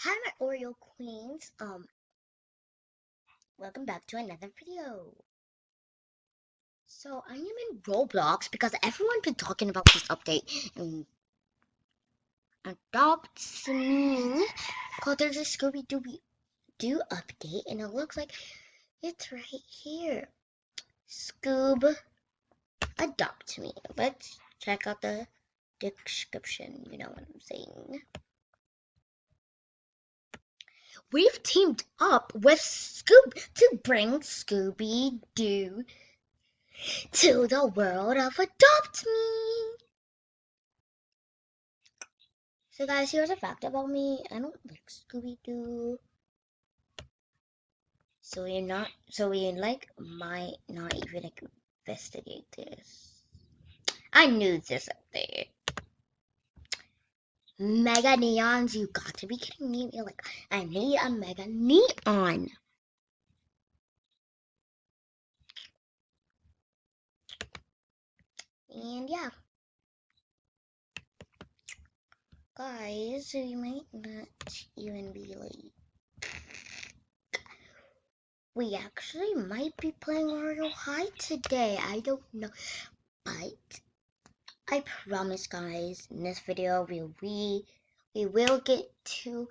Hi, my Oreo queens. Welcome back to another video. So I am in Roblox because everyone's been talking about this update and adopts me. Cause there's a Scooby Doo update, and it looks like it's right here. Scoob, adopt me. Let's check out the description. You know what I'm saying. We've teamed up with Scoob to bring Scooby Doo to the world of Adopt Me. So guys, here's a fact about me. I don't like Scooby-Doo. So we might not even investigate this. I knew this up there. Mega neons, you got to be kidding me. You're like, I need a mega neon. And yeah. Guys, so you might not even be like, we actually might be playing Royal High today. I don't know. But I promise, guys, in this video, we will get to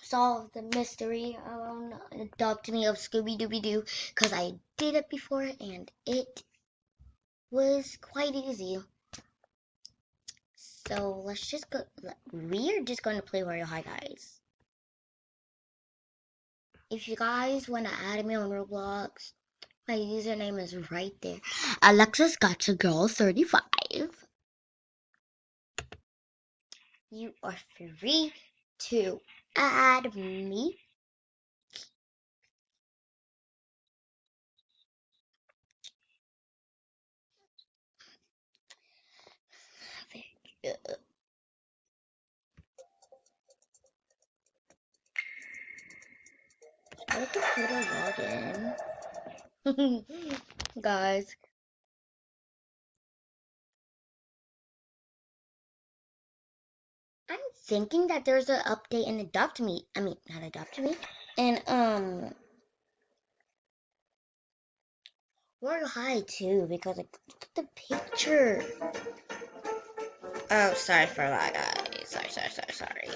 solve the mystery around Adopt Me of Scooby-Dooby-Doo, because I did it before, and it was quite easy. So let's just go. We're just going to play Royal High, guys. If you guys want to add me on Roblox, my username is right there. Alexis Gotcha Girl 35. You are free to add me. I can put a login. Guys, I'm thinking that there's an update in Adopt Me. I mean, not Adopt Me. And, Royal High too, because like, look at the picture. Oh, sorry for that, guys. Sorry.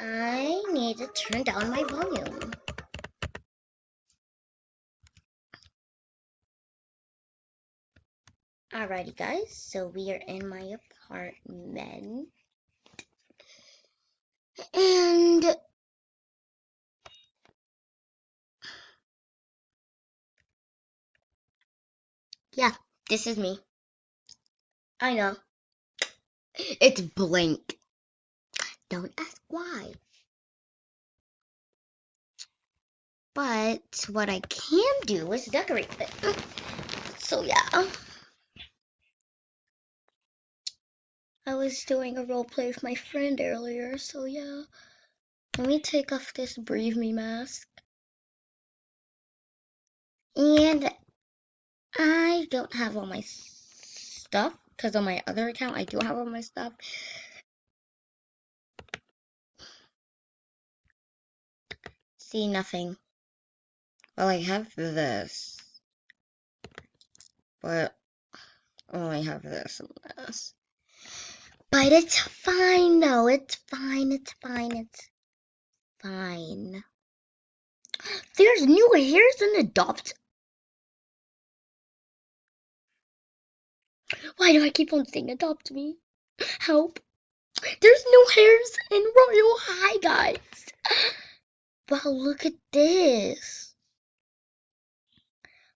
I need to turn down my volume. Alrighty, guys. So we are in my apartment. And yeah, this is me. I know. It's blank. Don't ask why. But what I can do is decorate it. So yeah. I was doing a role play with my friend earlier, so yeah. Let me take off this Breathe Me mask. And I don't have all my stuff, because on my other account I do have all my stuff. See, nothing. Well, I have this. But I only have this and this. But it's fine, though. It's fine. There's new hairs in Adopt. Why do I keep on saying Adopt Me? Help. There's no hairs in Royal High, guys. Wow, look at this.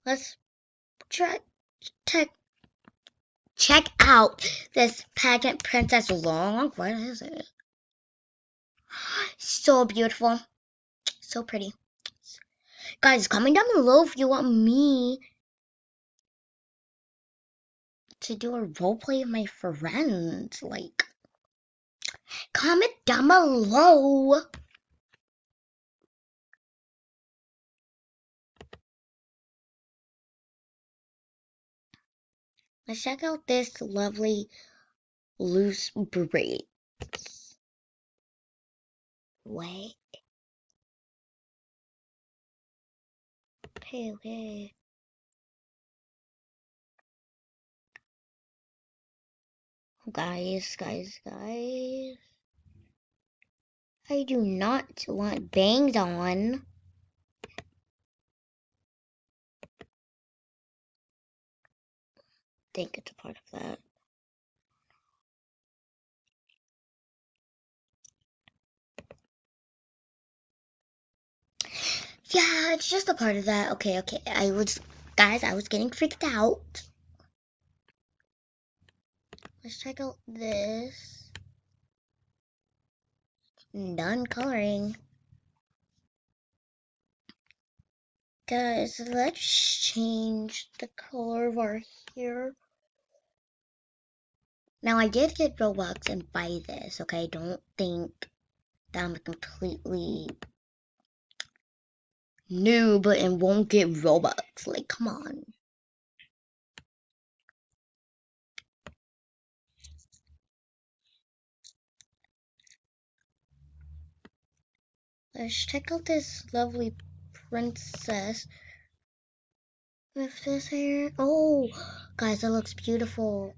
Let's check out this pageant princess long. What is it? So beautiful. So pretty. Guys, comment down below if you want me to do a roleplay of my friends. Like, comment down below. Let's check out this lovely loose braid. Wait. Okay. Guys. I do not want bangs on. Think it's a part of that. Yeah, it's just a part of that. Okay. I was getting freaked out. Let's check out this. Done coloring. Guys, let's change the color of our hair. Now, I did get Robux and buy this, okay? Don't think that I'm completely noob and won't get Robux. Like, come on. Let's check out this lovely princess with this hair. Oh, guys, that looks beautiful.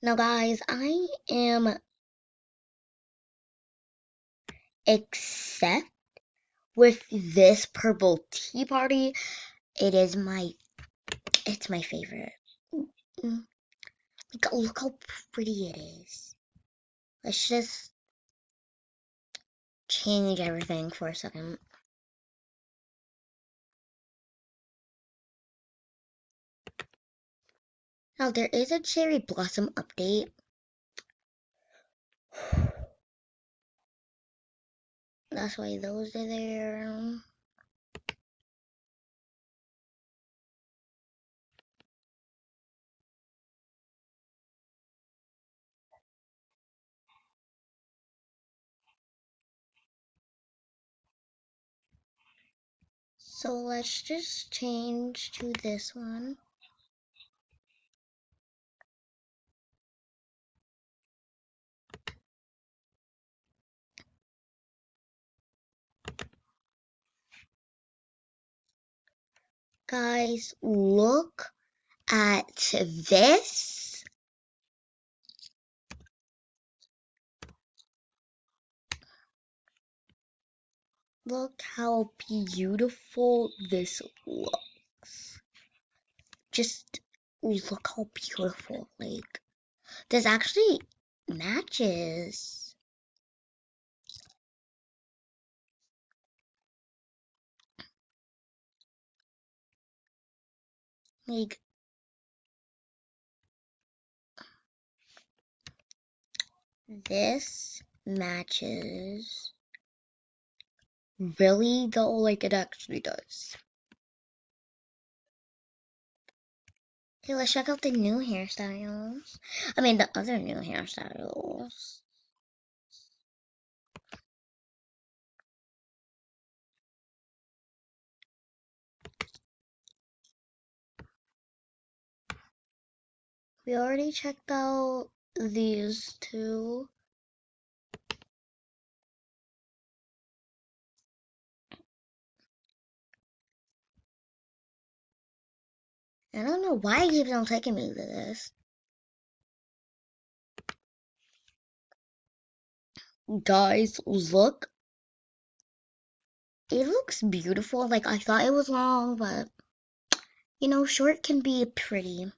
Now, guys, I am except with this purple tea party. It's my favorite. Mm, look how pretty it is. Let's just change everything for a second. Now, there is a cherry blossom update. That's why those are there. So let's just change to this one. Guys, look at this. Look how beautiful this looks. Just look how beautiful. Like, this actually matches. Like, this matches really though, like it actually does. Okay, let's check out the new hairstyles. I mean, the other new hairstyles. We already checked out these two. I don't know why it keeps on taking me to this. Guys, look. It looks beautiful. Like, I thought it was long, but, you know, short can be pretty.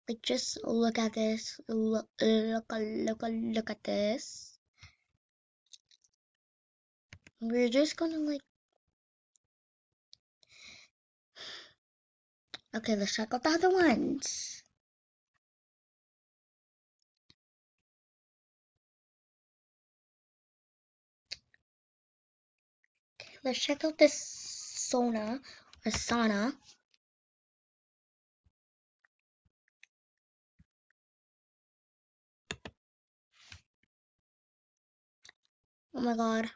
Like, just look at this. Look at this. We're just gonna, like... Okay, let's check out the other ones. Let's check out this sauna. Oh my god.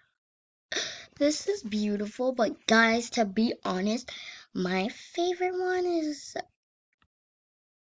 This is beautiful, but guys, to be honest, my favorite one is